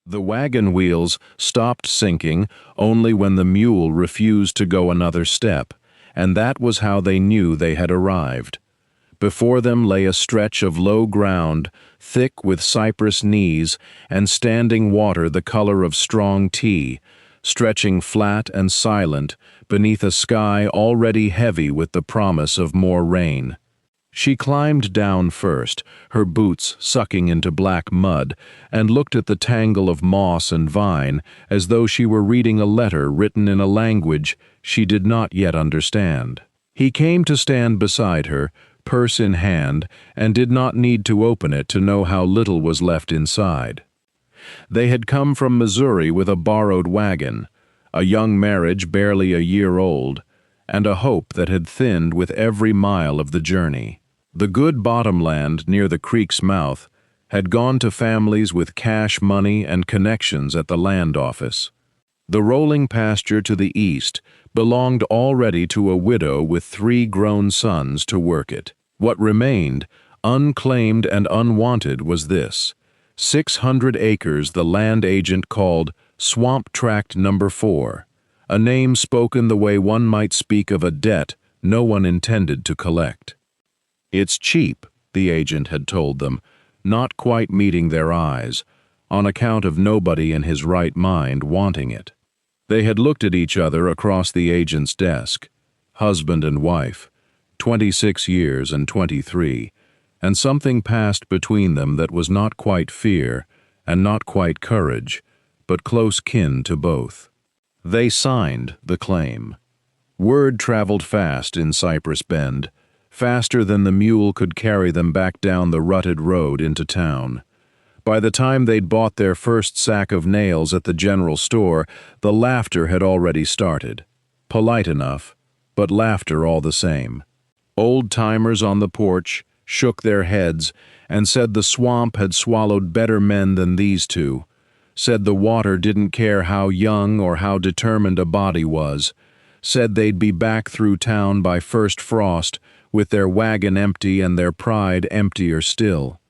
The wagon wheels stopped sinking only when the mule refused to go another step, and that was how they knew they had arrived. Before them lay a stretch of low ground, thick with cypress knees, and standing water the color of strong tea, stretching flat and silent beneath a sky already heavy with the promise of more rain. She climbed down first, her boots sucking into black mud, and looked at the tangle of moss and vine as though she were reading a letter written in a language she did not yet understand. He came to stand beside her, purse in hand, and did not need to open it to know how little was left inside. They had come from Missouri with a borrowed wagon, a young marriage barely a year old, and a hope that had thinned with every mile of the journey. The good bottomland near the creek's mouth had gone to families with cash money and connections at the land office. The rolling pasture to the east belonged already to a widow with 3 grown sons to work it. What remained, unclaimed and unwanted, was this: 600 acres the land agent called Swamp Tract Number 4, a name spoken the way one might speak of a debt no one intended to collect. "It's cheap," the agent had told them, not quite meeting their eyes, on account of nobody in his right mind wanting it. They had looked at each other across the agent's desk, husband and wife, 26 years and 23, and something passed between them that was not quite fear and not quite courage, but close kin to both. They signed the claim. Word traveled fast in Cypress Bend, faster than the mule could carry them back down the rutted road into town. By the time they'd bought their first sack of nails at the general store, the laughter had already started. Polite enough, but laughter all the same. Old-timers on the porch shook their heads and said the swamp had swallowed better men than these two, said the water didn't care how young or how determined a body was, said they'd be back through town by first frost, with their wagon empty and their pride emptier still.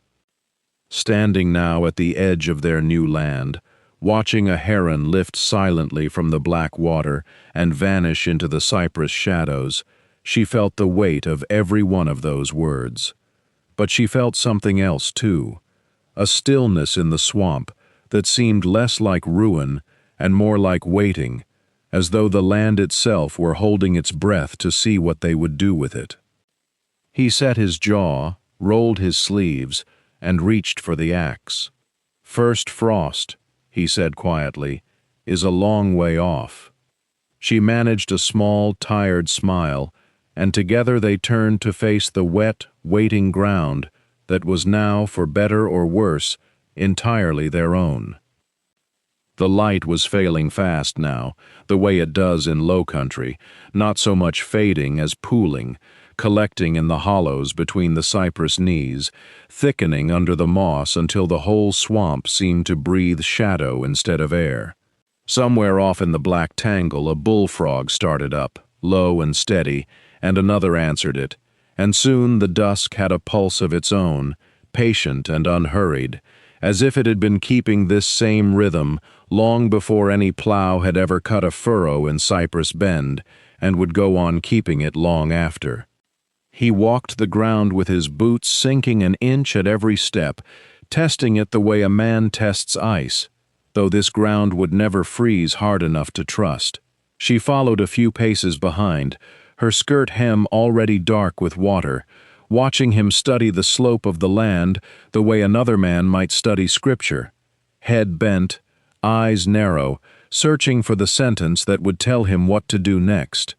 Standing now at the edge of their new land, watching a heron lift silently from the black water and vanish into the cypress shadows, she felt the weight of every one of those words. But she felt something else too, a stillness in the swamp that seemed less like ruin and more like waiting, as though the land itself were holding its breath to see what they would do with it. He set his jaw, rolled his sleeves, and reached for the axe. "First frost," he said quietly, "is a long way off." She managed a small, tired smile, and together they turned to face the wet, waiting ground that was now, for better or worse, entirely their own. The light was failing fast now, the way it does in low country, not so much fading as pooling, collecting in the hollows between the cypress knees, thickening under the moss until the whole swamp seemed to breathe shadow instead of air. Somewhere off in the black tangle a bullfrog started up, low and steady, and another answered it, and soon the dusk had a pulse of its own, patient and unhurried, as if it had been keeping this same rhythm long before any plow had ever cut a furrow in Cypress Bend, and would go on keeping it long after. He walked the ground with his boots sinking an inch at every step, testing it the way a man tests ice, though this ground would never freeze hard enough to trust. She followed a few paces behind, her skirt hem already dark with water, watching him study the slope of the land the way another man might study scripture, head bent, eyes narrow, searching for the sentence that would tell him what to do next.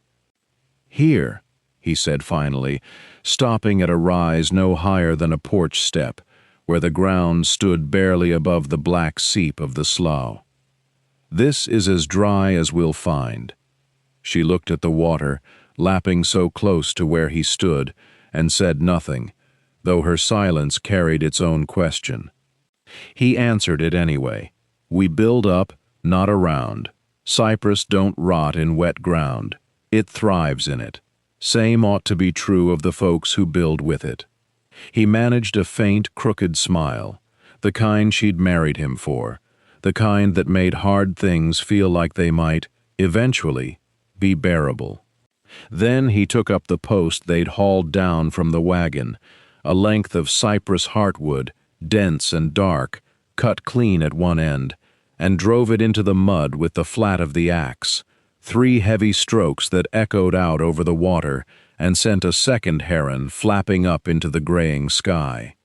"Here," he said finally, stopping at a rise no higher than a porch step, where the ground stood barely above the black seep of the slough. "This is as dry as we'll find." She looked at the water, lapping so close to where he stood, and said nothing, though her silence carried its own question. He answered it anyway. "We build up, not around. Cypress don't rot in wet ground. It thrives in it. Same ought to be true of the folks who build with it." He managed a faint, crooked smile, the kind she'd married him for, the kind that made hard things feel like they might, eventually, be bearable. Then he took up the post they'd hauled down from the wagon, a length of cypress heartwood, dense and dark, cut clean at one end, and drove it into the mud with the flat of the axe. 3 heavy strokes that echoed out over the water and sent a second heron flapping up into the graying sky.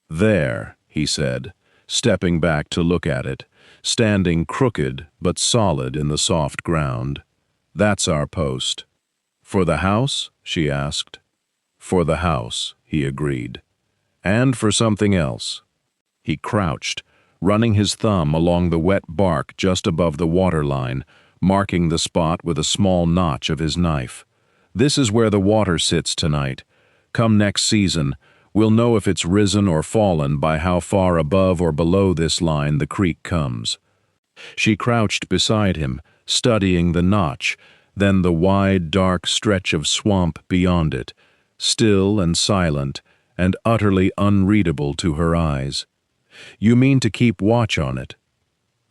"There," he said, stepping back to look at it, standing crooked but solid in the soft ground. "That's our post." "For the house?" she asked. "For the house," he agreed. "And for something else." He crouched, running his thumb along the wet bark just above the waterline, marking the spot with a small notch of his knife. "This is where the water sits tonight. Come next season, we'll know if it's risen or fallen by how far above or below this line the creek comes." She crouched beside him, studying the notch, then the wide, dark stretch of swamp beyond it, still and silent and utterly unreadable to her eyes. "You mean to keep watch on it?"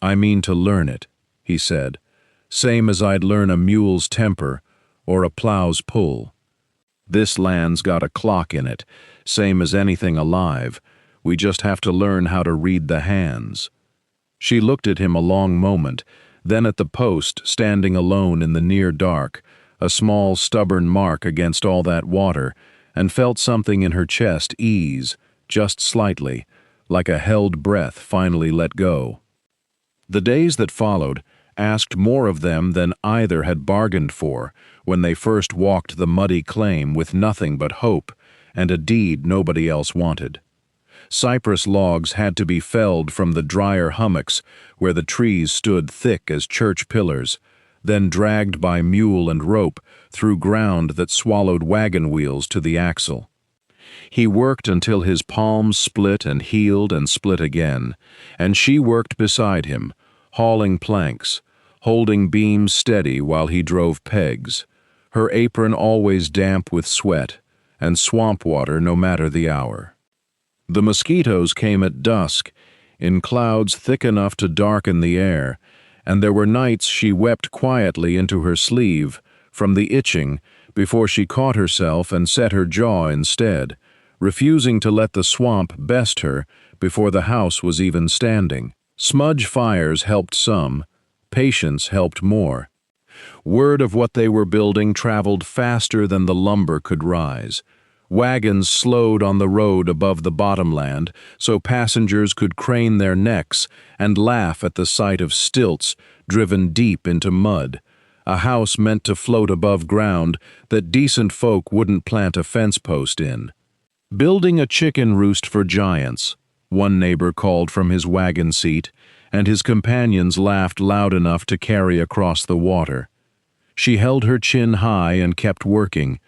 "I mean to learn it," he said, "same as I'd learn a mule's temper or a plow's pull. This land's got a clock in it, same as anything alive. We just have to learn how to read the hands." She looked at him a long moment, then at the post standing alone in the near dark, a small stubborn mark against all that water, and felt something in her chest ease, just slightly, like a held breath finally let go. The days that followed asked more of them than either had bargained for when they first walked the muddy claim with nothing but hope and a deed nobody else wanted. Cypress logs had to be felled from the drier hummocks where the trees stood thick as church pillars, then dragged by mule and rope through ground that swallowed wagon wheels to the axle. He worked until his palms split and healed and split again, and she worked beside him, hauling planks, holding beams steady while he drove pegs, her apron always damp with sweat, and swamp water no matter the hour. The mosquitoes came at dusk, in clouds thick enough to darken the air, and there were nights she wept quietly into her sleeve, from the itching, before she caught herself and set her jaw instead, refusing to let the swamp best her before the house was even standing. Smudge fires helped some, patience helped more. Word of what they were building traveled faster than the lumber could rise. Wagons slowed on the road above the bottomland so passengers could crane their necks and laugh at the sight of stilts driven deep into mud, a house meant to float above ground that decent folk wouldn't plant a fence post in. "Building a chicken roost for giants," one neighbor called from his wagon seat, and his companions laughed loud enough to carry across the water. She held her chin high and kept working,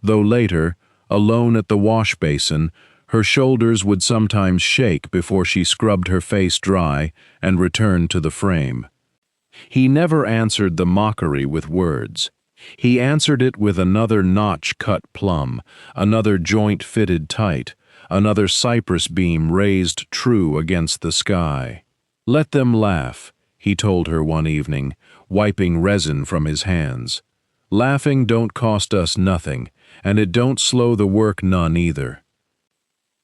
though later, alone at the wash basin, her shoulders would sometimes shake before she scrubbed her face dry and returned to the frame. He never answered the mockery with words. He answered it with another notch cut plumb, another joint fitted tight, another cypress beam raised true against the sky. "Let them laugh," he told her one evening, wiping resin from his hands. "Laughing don't cost us nothing, and it don't slow the work none either."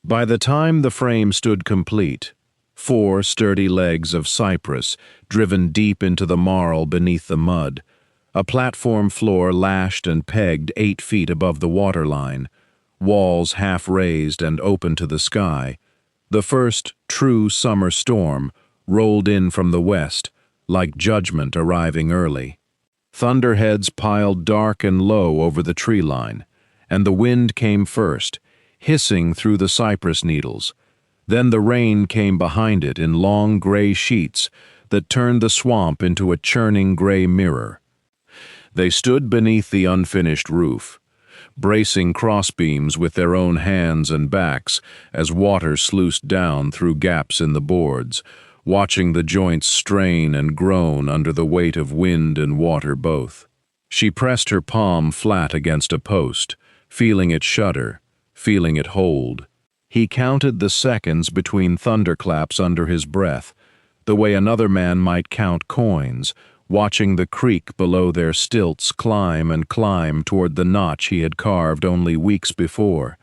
By the time the frame stood complete, 4 sturdy legs of cypress driven deep into the marl beneath the mud, a platform floor lashed and pegged 8 feet above the waterline, walls half raised and open to the sky, the first true summer storm rolled in from the west, like judgment arriving early. Thunderheads piled dark and low over the tree line, and the wind came first, hissing through the cypress needles. Then the rain came behind it in long gray sheets that turned the swamp into a churning gray mirror. They stood beneath the unfinished roof, bracing crossbeams with their own hands and backs as water sluiced down through gaps in the boards, watching the joints strain and groan under the weight of wind and water both. She pressed her palm flat against a post, feeling it shudder, feeling it hold. He counted the seconds between thunderclaps under his breath, the way another man might count coins, watching the creek below their stilts climb and climb toward the notch he had carved only weeks before,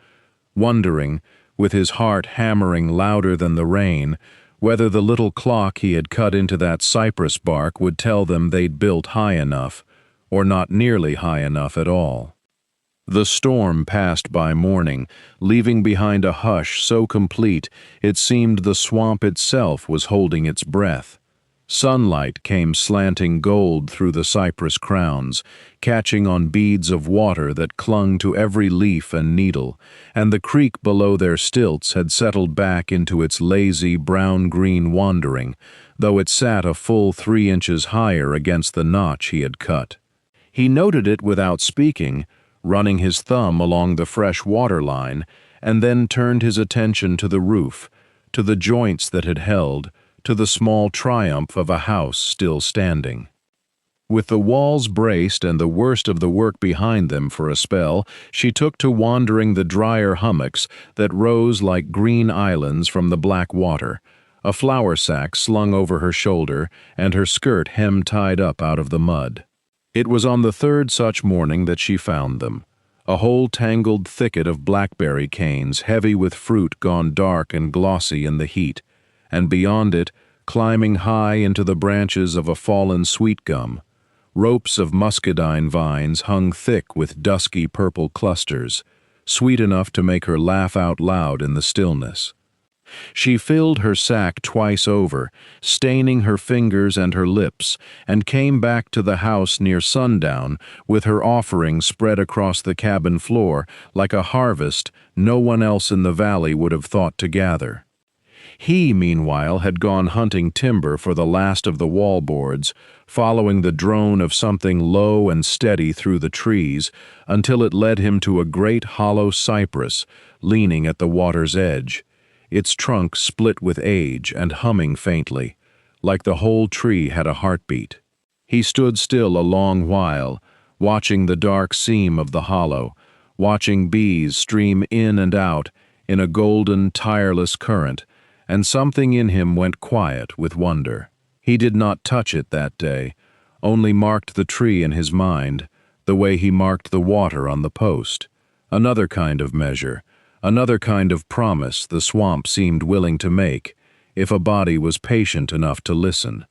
wondering, with his heart hammering louder than the rain, whether the little clock he had cut into that cypress bark would tell them they'd built high enough, or not nearly high enough at all. The storm passed by morning, leaving behind a hush so complete it seemed the swamp itself was holding its breath. Sunlight came slanting gold through the cypress crowns, catching on beads of water that clung to every leaf and needle, and the creek below their stilts had settled back into its lazy brown-green wandering, though it sat a full 3 inches higher against the notch he had cut. He noted it without speaking, running his thumb along the fresh water line, and then turned his attention to the roof, to the joints that had held, to the small triumph of a house still standing. With the walls braced and the worst of the work behind them for a spell, she took to wandering the drier hummocks that rose like green islands from the black water, a flour sack slung over her shoulder and her skirt hem tied up out of the mud. It was on the third such morning that she found them, a whole tangled thicket of blackberry canes heavy with fruit gone dark and glossy in the heat, and beyond it, climbing high into the branches of a fallen sweet gum, ropes of muscadine vines hung thick with dusky purple clusters, sweet enough to make her laugh out loud in the stillness. She filled her sack twice over, staining her fingers and her lips, and came back to the house near sundown with her offering spread across the cabin floor like a harvest no one else in the valley would have thought to gather. He, meanwhile, had gone hunting timber for the last of the wallboards, following the drone of something low and steady through the trees until it led him to a great hollow cypress leaning at the water's edge, its trunk split with age and humming faintly, like the whole tree had a heartbeat. He stood still a long while, watching the dark seam of the hollow, watching bees stream in and out in a golden, tireless current, and something in him went quiet with wonder. He did not touch it that day, only marked the tree in his mind, the way he marked the water on the post. Another kind of measure, another kind of promise the swamp seemed willing to make, if a body was patient enough to listen.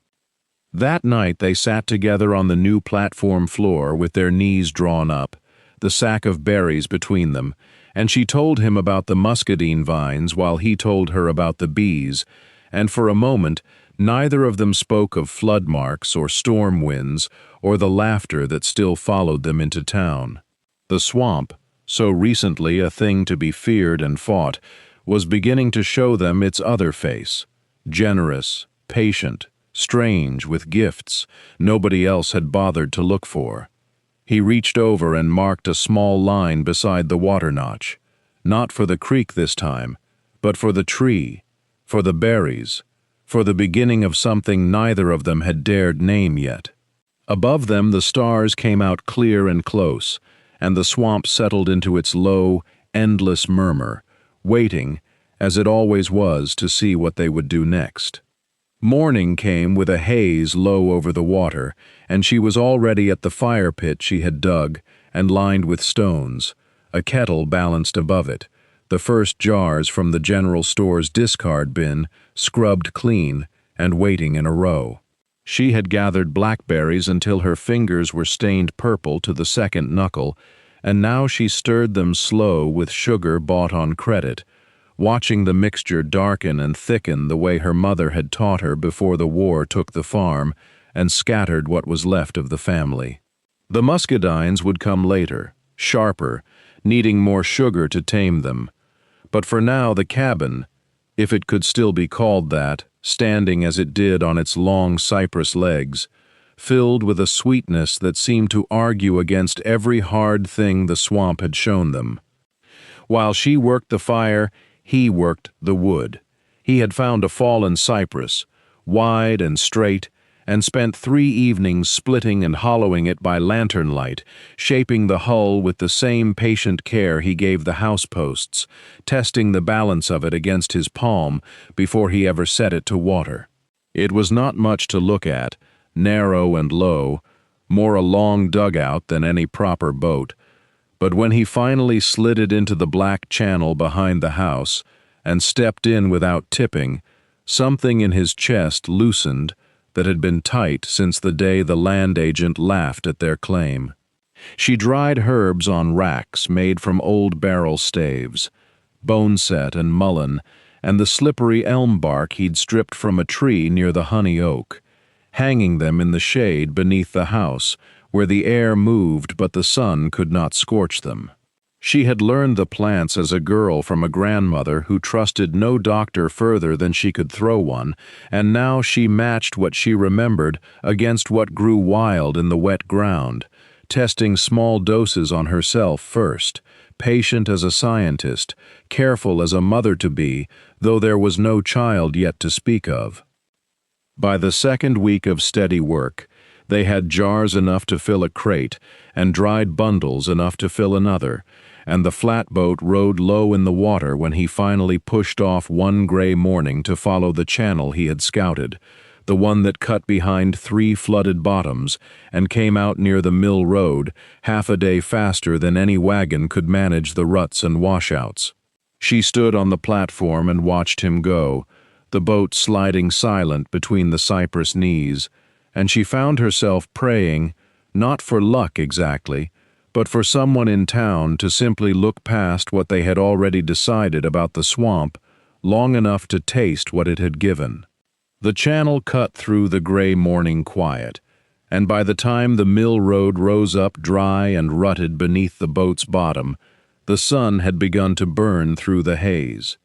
That night they sat together on the new platform floor with their knees drawn up, the sack of berries between them, and she told him about the muscadine vines while he told her about the bees, and for a moment neither of them spoke of flood marks or storm winds or the laughter that still followed them into town. The swamp, so recently a thing to be feared and fought, was beginning to show them its other face, generous, patient, strange with gifts nobody else had bothered to look for. He reached over and marked a small line beside the water notch, not for the creek this time, but for the tree, for the berries, for the beginning of something neither of them had dared name yet. Above them the stars came out clear and close, and the swamp settled into its low, endless murmur, waiting, as it always was, to see what they would do next. Morning came with a haze low over the water, and she was already at the fire pit she had dug and lined with stones, a kettle balanced above it, the first jars from the general store's discard bin scrubbed clean and waiting in a row. She had gathered blackberries until her fingers were stained purple to the second knuckle, and now she stirred them slow with sugar bought on credit, watching the mixture darken and thicken the way her mother had taught her before the war took the farm and scattered what was left of the family. The muscadines would come later, sharper, needing more sugar to tame them. But for now the cabin, if it could still be called that, standing as it did on its long cypress legs, filled with a sweetness that seemed to argue against every hard thing the swamp had shown them. While she worked the fire, he worked the wood. He had found a fallen cypress, wide and straight, and spent 3 evenings splitting and hollowing it by lantern light, shaping the hull with the same patient care he gave the house posts, testing the balance of it against his palm before he ever set it to water. It was not much to look at, narrow and low, more a long dugout than any proper boat. But when he finally slid it into the black channel behind the house and stepped in without tipping, something in his chest loosened that had been tight since the day the land agent laughed at their claim. She dried herbs on racks made from old barrel staves, boneset and mullein, and the slippery elm bark he'd stripped from a tree near the honey oak, hanging them in the shade beneath the house, where the air moved but the sun could not scorch them. She had learned the plants as a girl from a grandmother who trusted no doctor further than she could throw one, and now she matched what she remembered against what grew wild in the wet ground, testing small doses on herself first, patient as a scientist, careful as a mother-to-be, though there was no child yet to speak of. By the second week of steady work, they had jars enough to fill a crate and dried bundles enough to fill another, and the flatboat rode low in the water when he finally pushed off one gray morning to follow the channel he had scouted, the one that cut behind 3 flooded bottoms and came out near the mill road half a day faster than any wagon could manage the ruts and washouts. She stood on the platform and watched him go, the boat sliding silent between the cypress knees, and she found herself praying, not for luck exactly, but for someone in town to simply look past what they had already decided about the swamp long enough to taste what it had given. The channel cut through the gray morning quiet, and by the time the mill road rose up dry and rutted beneath the boat's bottom, the sun had begun to burn through the haze.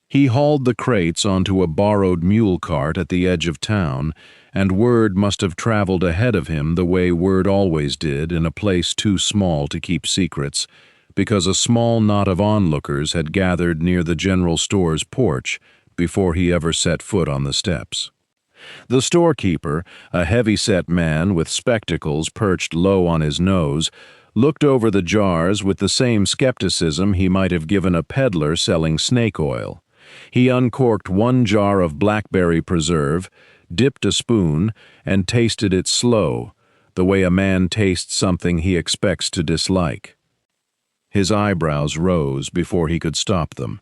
He hauled the crates onto a borrowed mule cart at the edge of town, and word must have traveled ahead of him the way word always did in a place too small to keep secrets, because a small knot of onlookers had gathered near the general store's porch before he ever set foot on the steps. The storekeeper, a heavy-set man with spectacles perched low on his nose, looked over the jars with the same skepticism he might have given a peddler selling snake oil. He uncorked one jar of blackberry preserve, dipped a spoon, and tasted it slow, the way a man tastes something he expects to dislike. His eyebrows rose before he could stop them.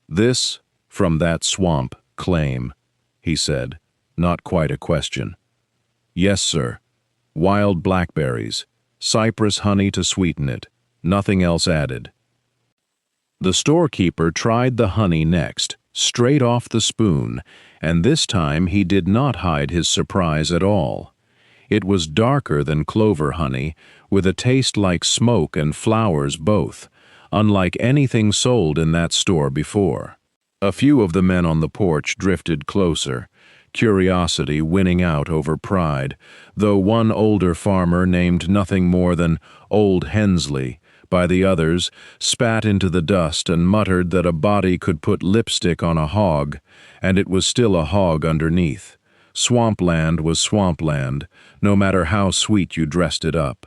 "This, from that swamp, claim," he said, not quite a question. "Yes, sir. Wild blackberries, cypress honey to sweeten it, nothing else added." The storekeeper tried the honey next, straight off the spoon, and this time he did not hide his surprise at all. It was darker than clover honey, with a taste like smoke and flowers both, unlike anything sold in that store before. A few of the men on the porch drifted closer, curiosity winning out over pride, though one older farmer named nothing more than Old Hensley by the others spat into the dust and muttered that a body could put lipstick on a hog, and it was still a hog underneath. Swampland was swampland, no matter how sweet you dressed it up.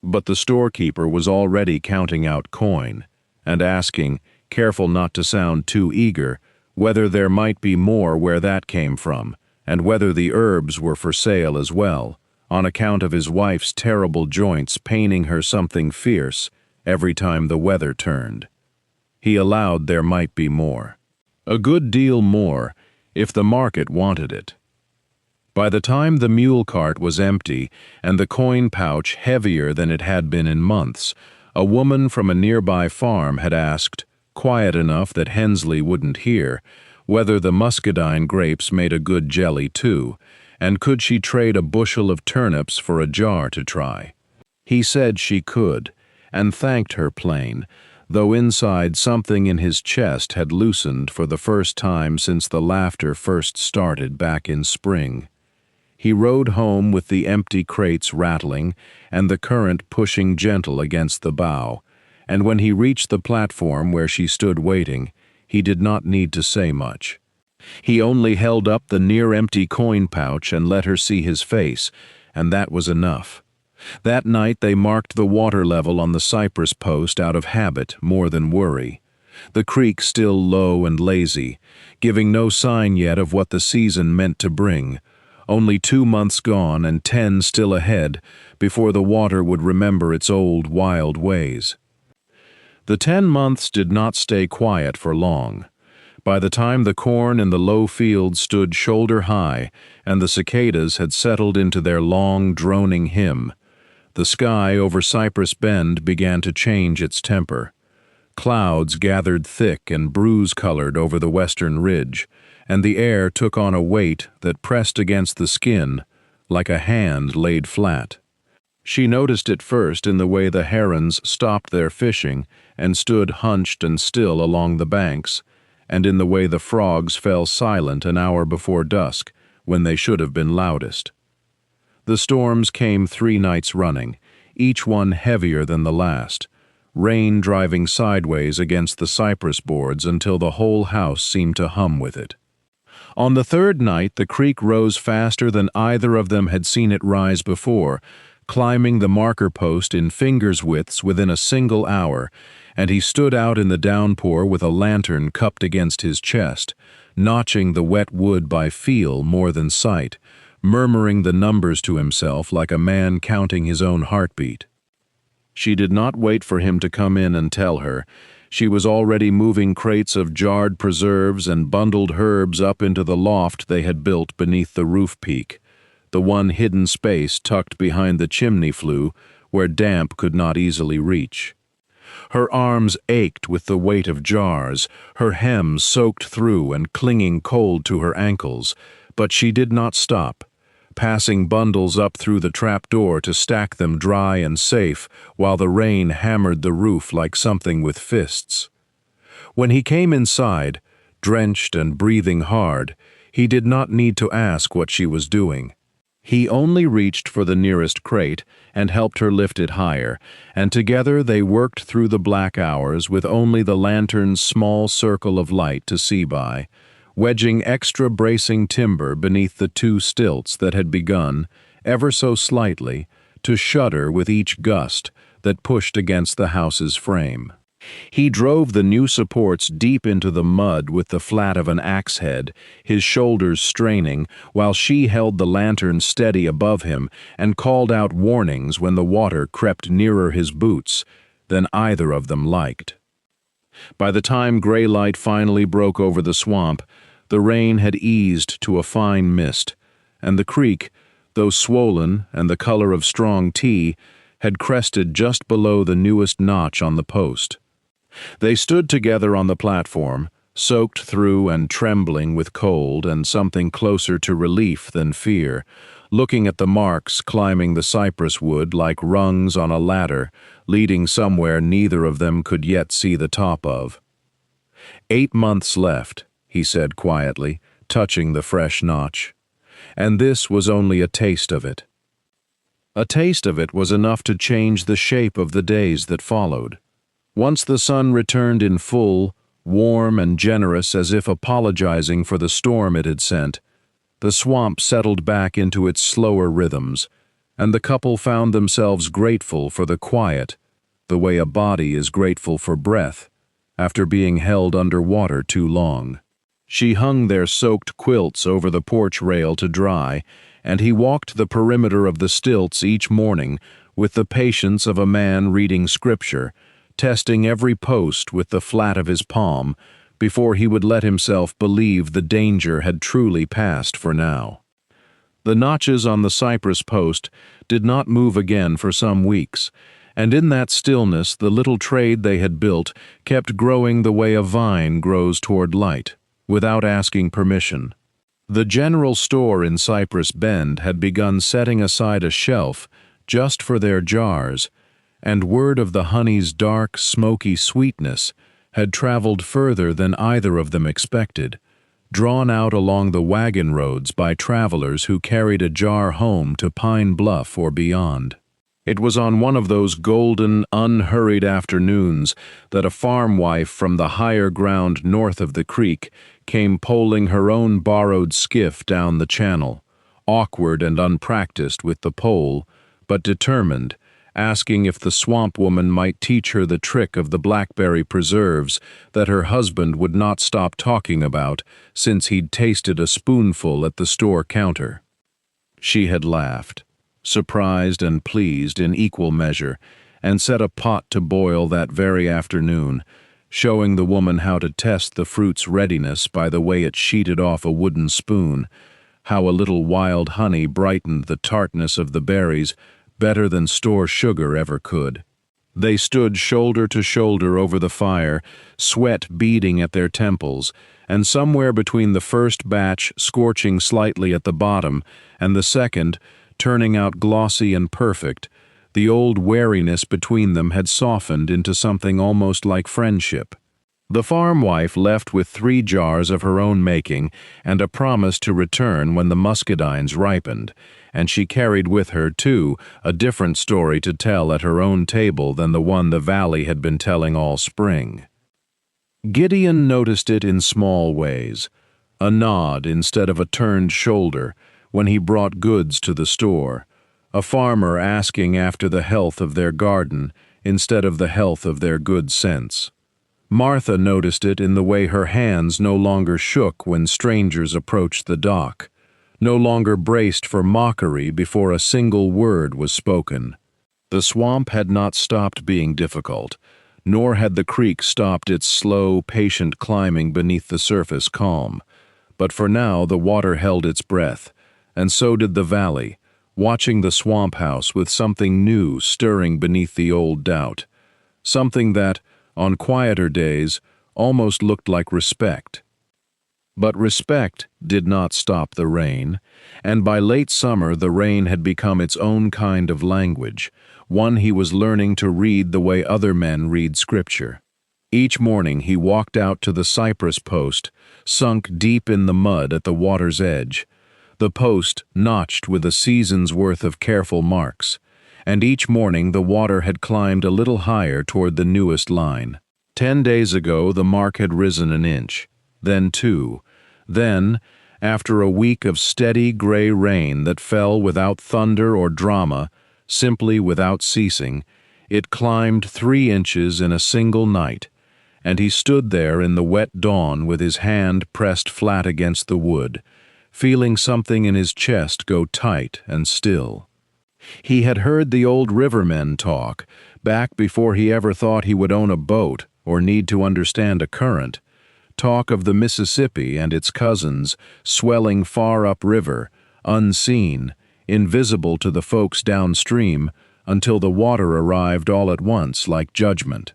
But the storekeeper was already counting out coin, and asking, careful not to sound too eager, whether there might be more where that came from, and whether the herbs were for sale as well, on account of his wife's terrible joints paining her something fierce every time the weather turned. He allowed there might be more. A good deal more, if the market wanted it. By the time the mule cart was empty and the coin pouch heavier than it had been in months, a woman from a nearby farm had asked, quiet enough that Hensley wouldn't hear, whether the muscadine grapes made a good jelly too, and could she trade a bushel of turnips for a jar to try. He said she could, and thanked her plain, though inside something in his chest had loosened for the first time since the laughter first started back in spring. He rode home with the empty crates rattling and the current pushing gentle against the bow, and when he reached the platform where she stood waiting, he did not need to say much. He only held up the near-empty coin pouch and let her see his face, and that was enough. That night they marked the water level on the cypress post out of habit more than worry. the creek still low and lazy, giving no sign yet of what the season meant to bring. Only 2 months gone and 10 still ahead before the water would remember its old wild ways. The 10 months did not stay quiet for long. By the time the corn in the low fields stood shoulder high and the cicadas had settled into their long, droning hymn, the sky over Cypress Bend began to change its temper. Clouds gathered thick and bruise-colored over the western ridge, and the air took on a weight that pressed against the skin like a hand laid flat. She noticed it first in the way the herons stopped their fishing and stood hunched and still along the banks, and in the way the frogs fell silent an hour before dusk, when they should have been loudest. The storms came 3 nights running, each one heavier than the last, rain driving sideways against the cypress boards until the whole house seemed to hum with it. On the 3rd night the creek rose faster than either of them had seen it rise before, climbing the marker post in fingers' widths within a single hour, and he stood out in the downpour with a lantern cupped against his chest, notching the wet wood by feel more than sight, murmuring the numbers to himself like a man counting his own heartbeat. She did not wait for him to come in and tell her. She was already moving crates of jarred preserves and bundled herbs up into the loft they had built beneath the roof peak, the one hidden space tucked behind the chimney flue where damp could not easily reach. Her arms ached with the weight of jars, her hem soaked through and clinging cold to her ankles, but she did not stop, passing bundles up through the trapdoor to stack them dry and safe while the rain hammered the roof like something with fists. When he came inside, drenched and breathing hard, he did not need to ask what she was doing. He only reached for the nearest crate and helped her lift it higher, and together they worked through the black hours with only the lantern's small circle of light to see by, wedging extra bracing timber beneath the 2 stilts that had begun, ever so slightly, to shudder with each gust that pushed against the house's frame. He drove the new supports deep into the mud with the flat of an axe head, his shoulders straining, while she held the lantern steady above him and called out warnings when the water crept nearer his boots than either of them liked. By the time gray light finally broke over the swamp, the rain had eased to a fine mist, and the creek, though swollen and the color of strong tea, had crested just below the newest notch on the post. They stood together on the platform, soaked through and trembling with cold and something closer to relief than fear, looking at the marks climbing the cypress wood like rungs on a ladder, leading somewhere neither of them could yet see the top of. 8 months left, he said quietly, touching the fresh notch. And this was only a taste of it. A taste of it was enough to change the shape of the days that followed. Once the sun returned in full, warm and generous as if apologizing for the storm it had sent, the swamp settled back into its slower rhythms, and the couple found themselves grateful for the quiet, the way a body is grateful for breath, after being held under water too long. She hung their soaked quilts over the porch rail to dry, and he walked the perimeter of the stilts each morning with the patience of a man reading scripture, testing every post with the flat of his palm before he would let himself believe the danger had truly passed for now. The notches on the cypress post did not move again for some weeks, and in that stillness the little trade they had built kept growing the way a vine grows toward light, without asking permission. The general store in Cypress Bend had begun setting aside a shelf just for their jars, and word of the honey's dark, smoky sweetness had traveled further than either of them expected, drawn out along the wagon roads by travelers who carried a jar home to Pine Bluff or beyond. It was on one of those golden, unhurried afternoons that a farm wife from the higher ground north of the creek came poling her own borrowed skiff down the channel, awkward and unpracticed with the pole, but determined, asking if the swamp woman might teach her the trick of the blackberry preserves that her husband would not stop talking about since he'd tasted a spoonful at the store counter. She had laughed, surprised and pleased in equal measure, and set a pot to boil that very afternoon, showing the woman how to test the fruit's readiness by the way it sheeted off a wooden spoon, how a little wild honey brightened the tartness of the berries better than store sugar ever could. They stood shoulder to shoulder over the fire, sweat beading at their temples, and somewhere between the first batch scorching slightly at the bottom and the second turning out glossy and perfect, the old wariness between them had softened into something almost like friendship. The farm wife left with 3 jars of her own making and a promise to return when the muscadines ripened, and she carried with her, too, a different story to tell at her own table than the one the valley had been telling all spring. Gideon noticed it in small ways, a nod instead of a turned shoulder when he brought goods to the store, a farmer asking after the health of their garden instead of the health of their good sense. Martha noticed it in the way her hands no longer shook when strangers approached the dock, no longer braced for mockery before a single word was spoken. The swamp had not stopped being difficult, nor had the creek stopped its slow, patient climbing beneath the surface calm. But for now the water held its breath, and so did the valley, watching the swamp house with something new stirring beneath the old doubt, something that, on quieter days, almost looked like respect. But respect did not stop the rain, and by late summer the rain had become its own kind of language, one he was learning to read the way other men read scripture. Each morning he walked out to the cypress post, sunk deep in the mud at the water's edge, the post notched with a season's worth of careful marks, and each morning the water had climbed a little higher toward the newest line. 10 days ago the mark had risen an inch, then 2, then, after a week of steady gray rain that fell without thunder or drama, simply without ceasing, it climbed 3 inches in a single night, and he stood there in the wet dawn with his hand pressed flat against the wood, feeling something in his chest go tight and still. He had heard the old rivermen talk, back before he ever thought he would own a boat or need to understand a current, talk of the Mississippi and its cousins swelling far upriver, unseen, invisible to the folks downstream, until the water arrived all at once like judgment.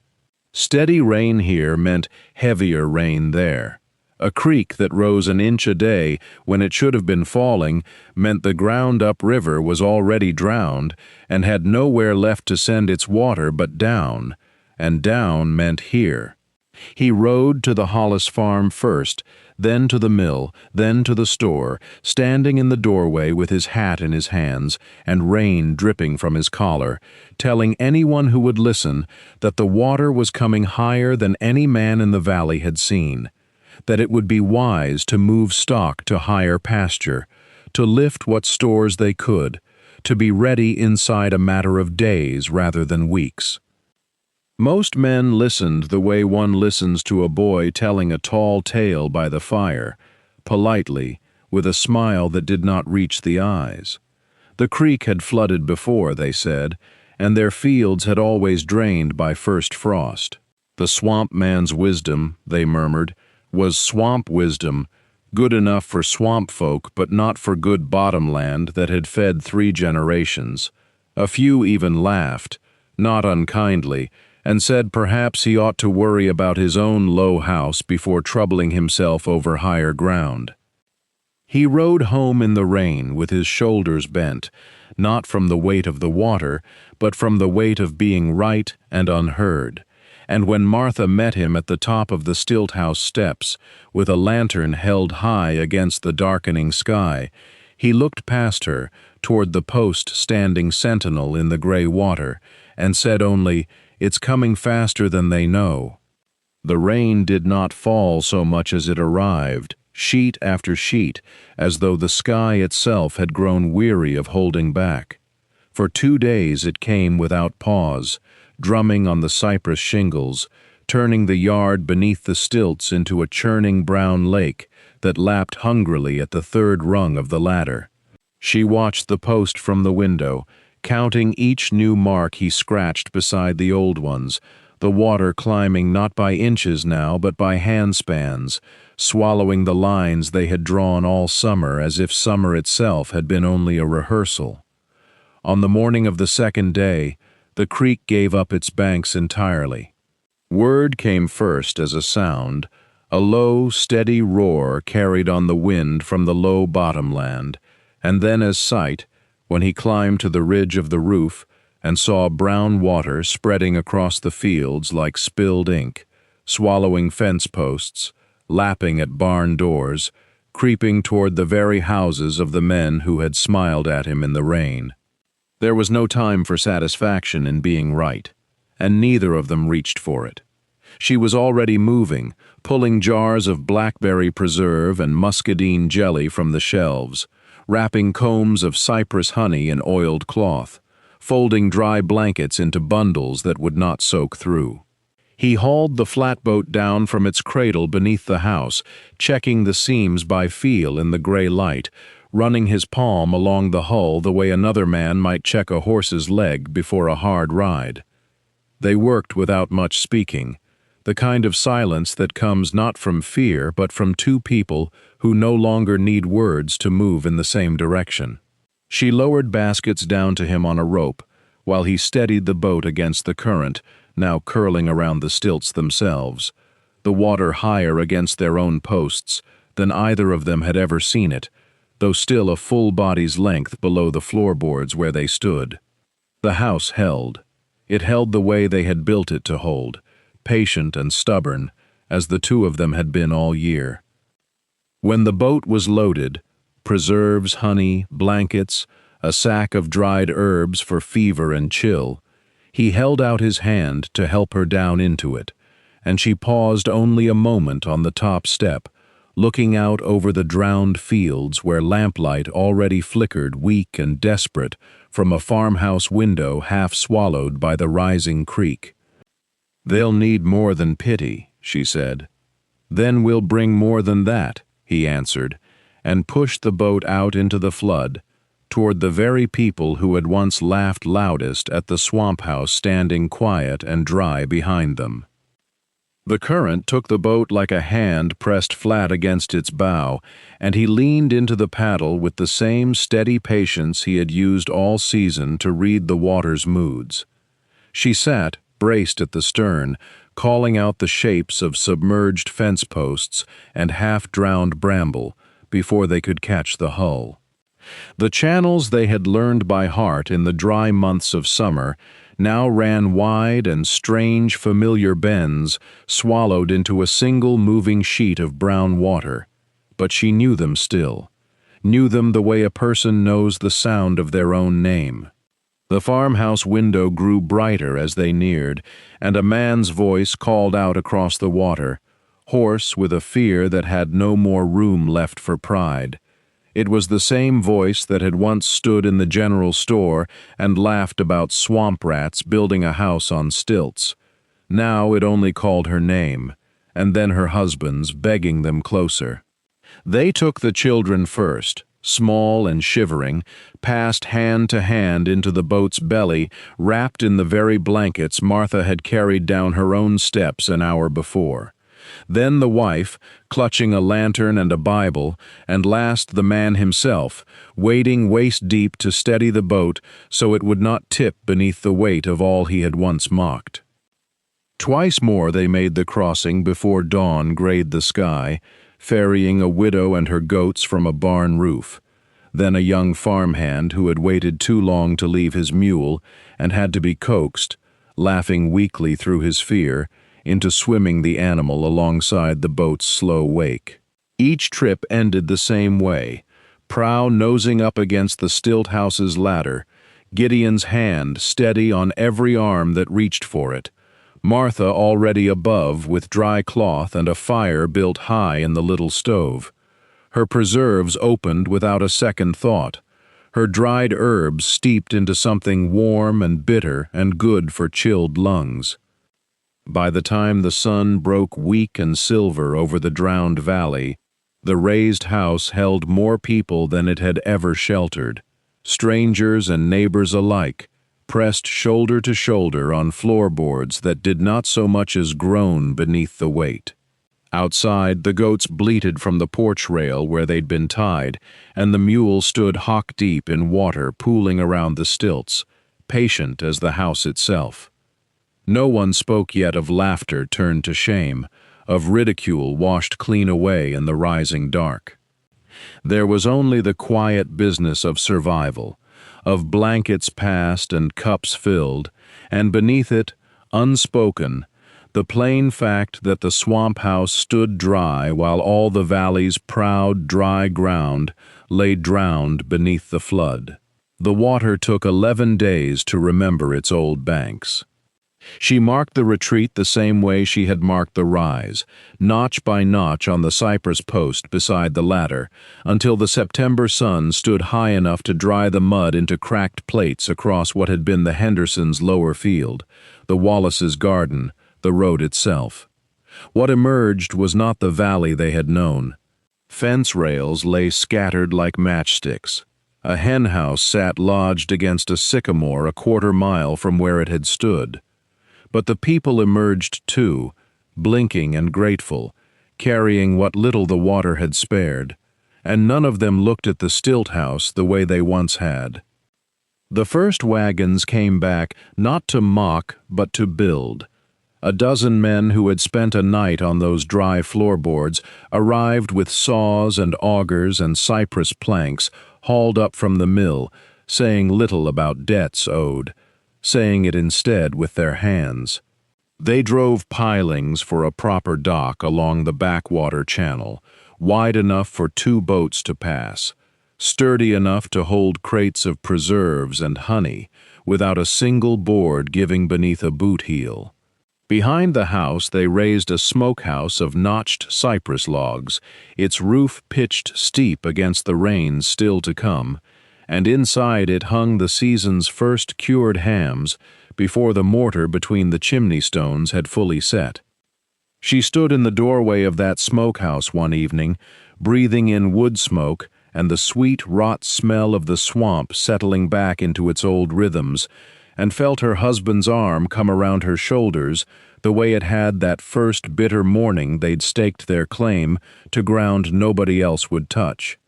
Steady rain here meant heavier rain there. A creek that rose an inch a day when it should have been falling meant the ground upriver was already drowned and had nowhere left to send its water but down, and down meant here. He rode to the Hollis farm first, then to the mill, then to the store, standing in the doorway with his hat in his hands and rain dripping from his collar, telling anyone who would listen that the water was coming higher than any man in the valley had seen, that it would be wise to move stock to higher pasture, to lift what stores they could, to be ready inside a matter of days rather than weeks. Most men listened the way one listens to a boy telling a tall tale by the fire, politely, with a smile that did not reach the eyes. The creek had flooded before, they said, and their fields had always drained by first frost. The swamp man's wisdom, they murmured, was swamp wisdom, good enough for swamp folk but not for good bottomland that had fed 3 generations. A few even laughed, not unkindly, and said perhaps he ought to worry about his own low house before troubling himself over higher ground. He rode home in the rain with his shoulders bent, not from the weight of the water, but from the weight of being right and unheard. And when Martha met him at the top of the stilt house steps, with a lantern held high against the darkening sky, he looked past her, toward the post standing sentinel in the gray water, and said only, "It's coming faster than they know." The rain did not fall so much as it arrived, sheet after sheet, as though the sky itself had grown weary of holding back. For 2 days it came without pause, drumming on the cypress shingles, turning the yard beneath the stilts into a churning brown lake that lapped hungrily at the third rung of the ladder. She watched the post from the window, counting each new mark he scratched beside the old ones, the water climbing not by inches now but by handspans, swallowing the lines they had drawn all summer as if summer itself had been only a rehearsal. On the morning of the second day, the creek gave up its banks entirely. Word came first as a sound, a low, steady roar carried on the wind from the low bottomland, and then as sight, when he climbed to the ridge of the roof and saw brown water spreading across the fields like spilled ink, swallowing fence posts, lapping at barn doors, creeping toward the very houses of the men who had smiled at him in the rain. There was no time for satisfaction in being right, and neither of them reached for it. She was already moving, pulling jars of blackberry preserve and muscadine jelly from the shelves, wrapping combs of cypress honey in oiled cloth, folding dry blankets into bundles that would not soak through. He hauled the flatboat down from its cradle beneath the house, checking the seams by feel in the gray light, running his palm along the hull the way another man might check a horse's leg before a hard ride. They worked without much speaking, the kind of silence that comes not from fear but from two people who no longer need words to move in the same direction. She lowered baskets down to him on a rope, while he steadied the boat against the current, now curling around the stilts themselves, the water higher against their own posts than either of them had ever seen it, though still a full body's length below the floorboards where they stood. The house held. It held the way they had built it to hold, patient and stubborn, as the two of them had been all year. When the boat was loaded, preserves, honey, blankets, a sack of dried herbs for fever and chill, he held out his hand to help her down into it, and she paused only a moment on the top step, looking out over the drowned fields where lamplight already flickered weak and desperate from a farmhouse window half swallowed by the rising creek. "They'll need more than pity," she said. "Then we'll bring more than that," he answered, and pushed the boat out into the flood, toward the very people who had once laughed loudest at the swamp house standing quiet and dry behind them. The current took the boat like a hand pressed flat against its bow, and he leaned into the paddle with the same steady patience he had used all season to read the water's moods. She sat, braced at the stern, calling out the shapes of submerged fence posts and half-drowned bramble before they could catch the hull. The channels they had learned by heart in the dry months of summer now ran wide, and strange, familiar bends swallowed into a single moving sheet of brown water. But she knew them still, knew them the way a person knows the sound of their own name. The farmhouse window grew brighter as they neared, and a man's voice called out across the water, hoarse with a fear that had no more room left for pride. It was the same voice that had once stood in the general store and laughed about swamp rats building a house on stilts. Now it only called her name, and then her husband's, begging them closer. They took the children first, small and shivering, passed hand to hand into the boat's belly, wrapped in the very blankets Martha had carried down her own steps an hour before. Then the wife, clutching a lantern and a Bible, and last the man himself, wading waist-deep to steady the boat so it would not tip beneath the weight of all he had once mocked. Twice more they made the crossing before dawn grayed the sky, ferrying a widow and her goats from a barn roof, then a young farmhand who had waited too long to leave his mule and had to be coaxed, laughing weakly through his fear, into swimming the animal alongside the boat's slow wake. Each trip ended the same way, prow nosing up against the stilt house's ladder, Gideon's hand steady on every arm that reached for it, Martha already above with dry cloth and a fire built high in the little stove. Her preserves opened without a second thought, her dried herbs steeped into something warm and bitter and good for chilled lungs. By the time the sun broke weak and silver over the drowned valley, the raised house held more people than it had ever sheltered, strangers and neighbors alike, pressed shoulder to shoulder on floorboards that did not so much as groan beneath the weight. Outside, the goats bleated from the porch rail where they'd been tied, and the mule stood hock-deep in water pooling around the stilts, patient as the house itself. No one spoke yet of laughter turned to shame, of ridicule washed clean away in the rising dark. There was only the quiet business of survival, of blankets passed and cups filled, and beneath it, unspoken, the plain fact that the swamp house stood dry while all the valley's proud, dry ground lay drowned beneath the flood. The water took 11 days to remember its old banks. She marked the retreat the same way she had marked the rise, notch by notch on the cypress post beside the ladder, until the September sun stood high enough to dry the mud into cracked plates across what had been the Hendersons' lower field, the Wallaces' garden, the road itself. What emerged was not the valley they had known. Fence rails lay scattered like matchsticks. A hen house sat lodged against a sycamore a quarter-mile from where it had stood. But the people emerged too, blinking and grateful, carrying what little the water had spared, and none of them looked at the stilt house the way they once had. The first wagons came back not to mock but to build. A dozen men who had spent a night on those dry floorboards arrived with saws and augers and cypress planks hauled up from the mill, saying little about debts owed, saying it instead with their hands. They drove pilings for a proper dock along the backwater channel, wide enough for 2 boats to pass, sturdy enough to hold crates of preserves and honey, without a single board giving beneath a boot heel. Behind the house they raised a smokehouse of notched cypress logs, its roof pitched steep against the rains still to come, and inside it hung the season's first cured hams before the mortar between the chimney stones had fully set. She stood in the doorway of that smokehouse one evening, breathing in wood smoke and the sweet rot smell of the swamp settling back into its old rhythms, and felt her husband's arm come around her shoulders the way it had that first bitter morning they'd staked their claim to ground nobody else would touch.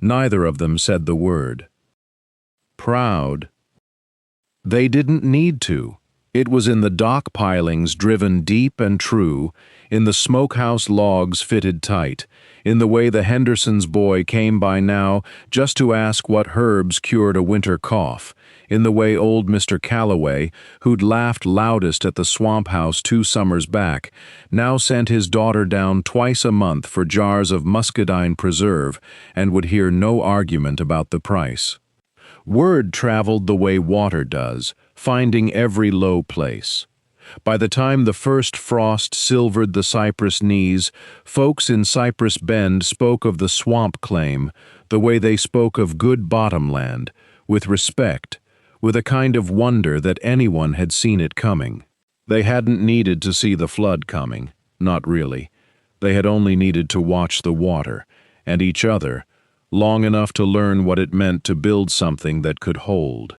Neither of them said the word. Proud. They didn't need to. It was in the dock pilings driven deep and true, in the smokehouse logs fitted tight, in the way the Hendersons' boy came by now just to ask what herbs cured a winter cough, in the way old Mr. Calloway, who'd laughed loudest at the swamp house 2 summers back, now sent his daughter down twice a month for jars of muscadine preserve and would hear no argument about the price. Word traveled the way water does, finding every low place. By the time the first frost silvered the cypress knees, folks in Cypress Bend spoke of the swamp claim the way they spoke of good bottomland, with respect, with a kind of wonder that anyone had seen it coming. They hadn't needed to see the flood coming, not really. They had only needed to watch the water, and each other, long enough to learn what it meant to build something that could hold.